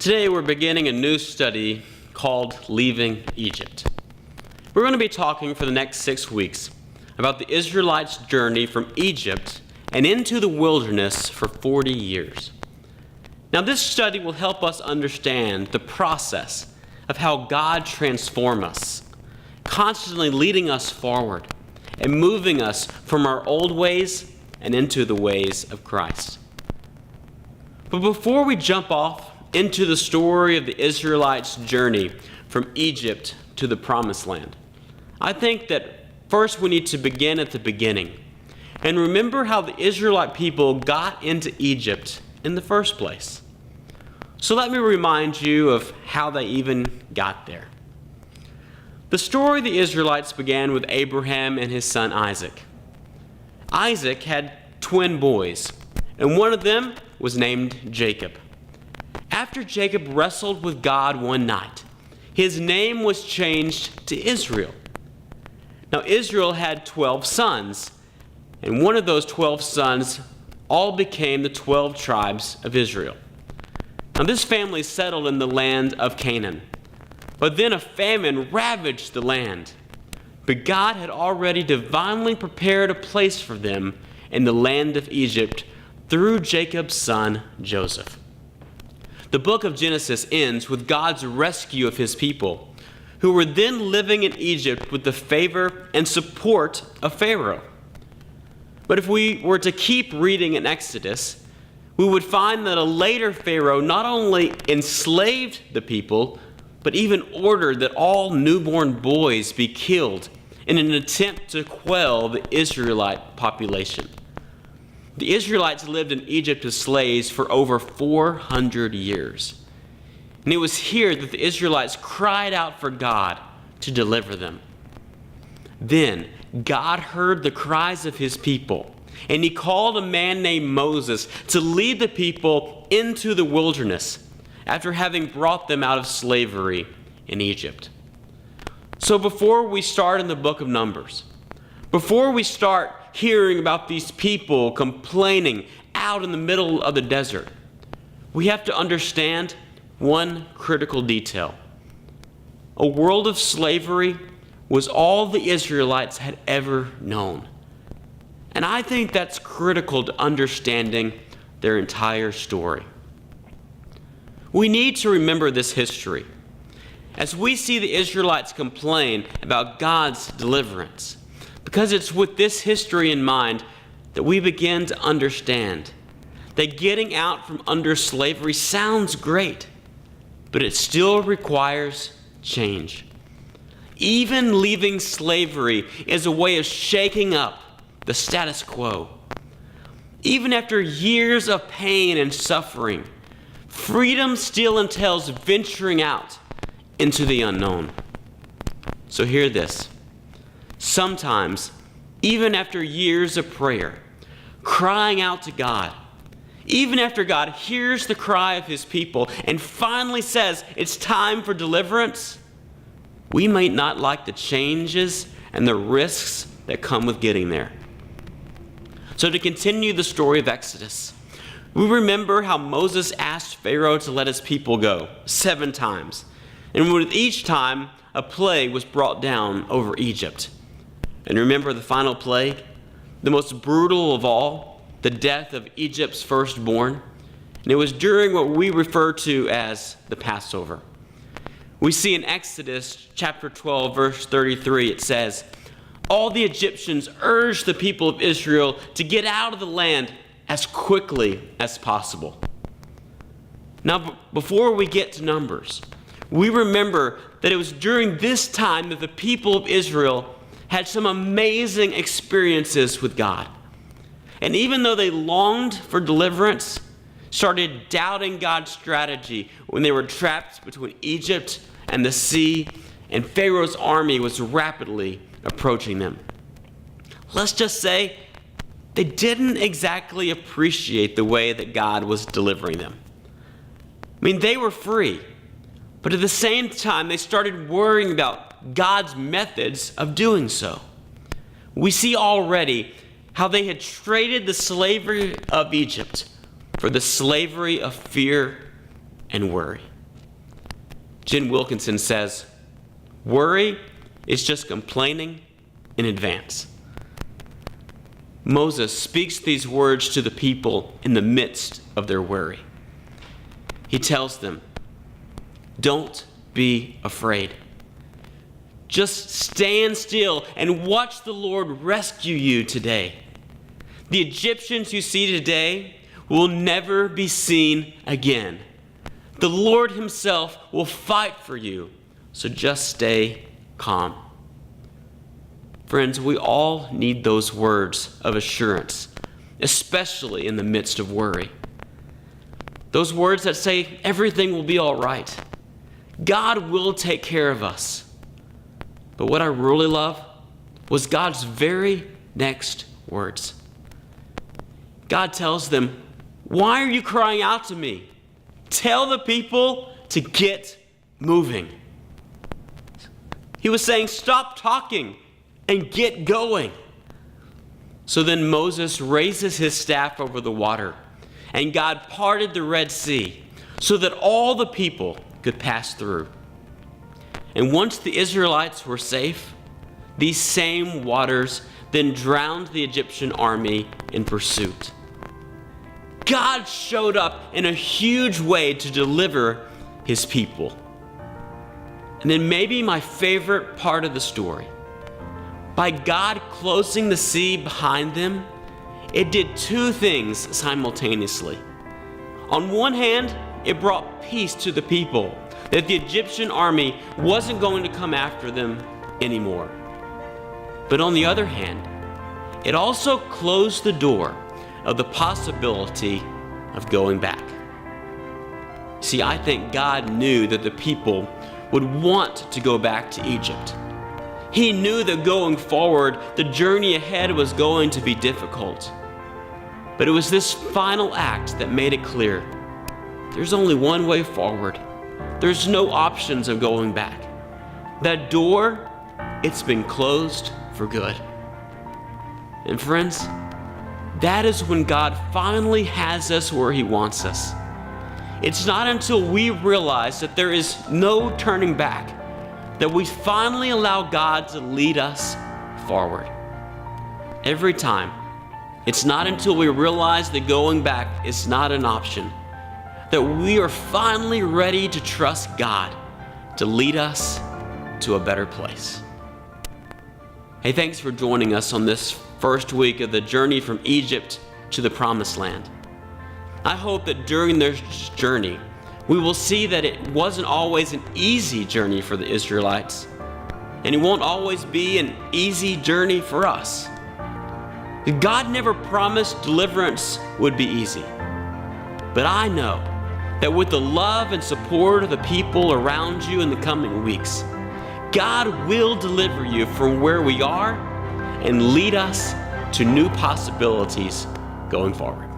Today we're beginning a new study called Leaving Egypt. We're going to be talking for the next 6 weeks about the Israelites' journey from Egypt and into the wilderness for 40 years. Now this study will help us understand the process of how God transforms us, constantly leading us forward and moving us from our old ways and into the ways of Christ. But before we jump off into the story of the Israelites' journey from Egypt to the Promised Land, I think that first we need to begin at the beginning and remember how the Israelite people got into Egypt in the first place. So let me remind you of how they even got there. The story of the Israelites began with Abraham and his son Isaac. Isaac had twin boys, and one of them was named Jacob. After Jacob wrestled with God one night, his name was changed to Israel. Now Israel had 12 sons, and one of those 12 sons all became the 12 tribes of Israel. Now this family settled in the land of Canaan, but then a famine ravaged the land. But God had already divinely prepared a place for them in the land of Egypt through Jacob's son Joseph. The book of Genesis ends with God's rescue of his people, who were then living in Egypt with the favor and support of Pharaoh. But if we were to keep reading in Exodus, we would find that a later Pharaoh not only enslaved the people, but even ordered that all newborn boys be killed in an attempt to quell the Israelite population. The Israelites lived in Egypt as slaves for over 400 years. And it was here that the Israelites cried out for God to deliver them. Then God heard the cries of his people, and he called a man named Moses to lead the people into the wilderness after having brought them out of slavery in Egypt. So before we start in the book of Numbers, before we start hearing about these people complaining out in the middle of the desert, we have to understand one critical detail. A world of slavery was all the Israelites had ever known. And I think that's critical to understanding their entire story. We need to remember this history as we see the Israelites complain about God's deliverance, because it's with this history in mind that we begin to understand that getting out from under slavery sounds great, but it still requires change. Even leaving slavery is a way of shaking up the status quo. Even after years of pain and suffering, freedom still entails venturing out into the unknown. So hear this. Sometimes, even after years of prayer, crying out to God, even after God hears the cry of his people and finally says it's time for deliverance, we might not like the changes and the risks that come with getting there. So to continue the story of Exodus, we remember how Moses asked Pharaoh to let his people go 7 times. And with each time, a plague was brought down over Egypt. And remember the final plague, the most brutal of all, the death of Egypt's firstborn. And it was during what we refer to as the Passover. We see in Exodus chapter 12, verse 33, it says, "All the Egyptians urged the people of Israel to get out of the land as quickly as possible." Now, before we get to Numbers, we remember that it was during this time that the people of Israel had some amazing experiences with God. And even though they longed for deliverance, started doubting God's strategy when they were trapped between Egypt and the sea, and Pharaoh's army was rapidly approaching them. Let's just say they didn't exactly appreciate the way that God was delivering them. I mean, they were free, but at the same time, they started worrying about God's methods of doing so. We see already how they had traded the slavery of Egypt for the slavery of fear and worry. Jen Wilkinson says, "Worry is just complaining in advance." Moses speaks these words to the people in the midst of their worry. He tells them, "Don't be afraid. Just stand still and watch the Lord rescue you today. The Egyptians you see today will never be seen again. The Lord himself will fight for you, so just stay calm." Friends, we all need those words of assurance, especially in the midst of worry. Those words that say everything will be all right. God will take care of us. But what I really love was God's very next words. God tells them, "Why are you crying out to me? Tell the people to get moving." He was saying, stop talking and get going. So then Moses raises his staff over the water, and God parted the Red Sea so that all the people could pass through. And once the Israelites were safe, these same waters then drowned the Egyptian army in pursuit. God showed up in a huge way to deliver his people. And then maybe my favorite part of the story, by God closing the sea behind them, it did two things simultaneously. On one hand, it brought peace to the people, that the Egyptian army wasn't going to come after them anymore. But on the other hand, it also closed the door of the possibility of going back. See, I think God knew that the people would want to go back to Egypt. He knew that going forward, the journey ahead was going to be difficult. But it was this final act that made it clear. There's only one way forward. There's no options of going back. That door, it's been closed for good. And friends, that is when God finally has us where he wants us. It's not until we realize that there is no turning back that we finally allow God to lead us forward. Every time, it's not until we realize that going back is not an option that we are finally ready to trust God to lead us to a better place. Hey, thanks for joining us on this first week of the journey from Egypt to the Promised Land. I hope that during this journey, we will see that it wasn't always an easy journey for the Israelites, and it won't always be an easy journey for us. God never promised deliverance would be easy, but I know that with the love and support of the people around you in the coming weeks, God will deliver you from where we are and lead us to new possibilities going forward.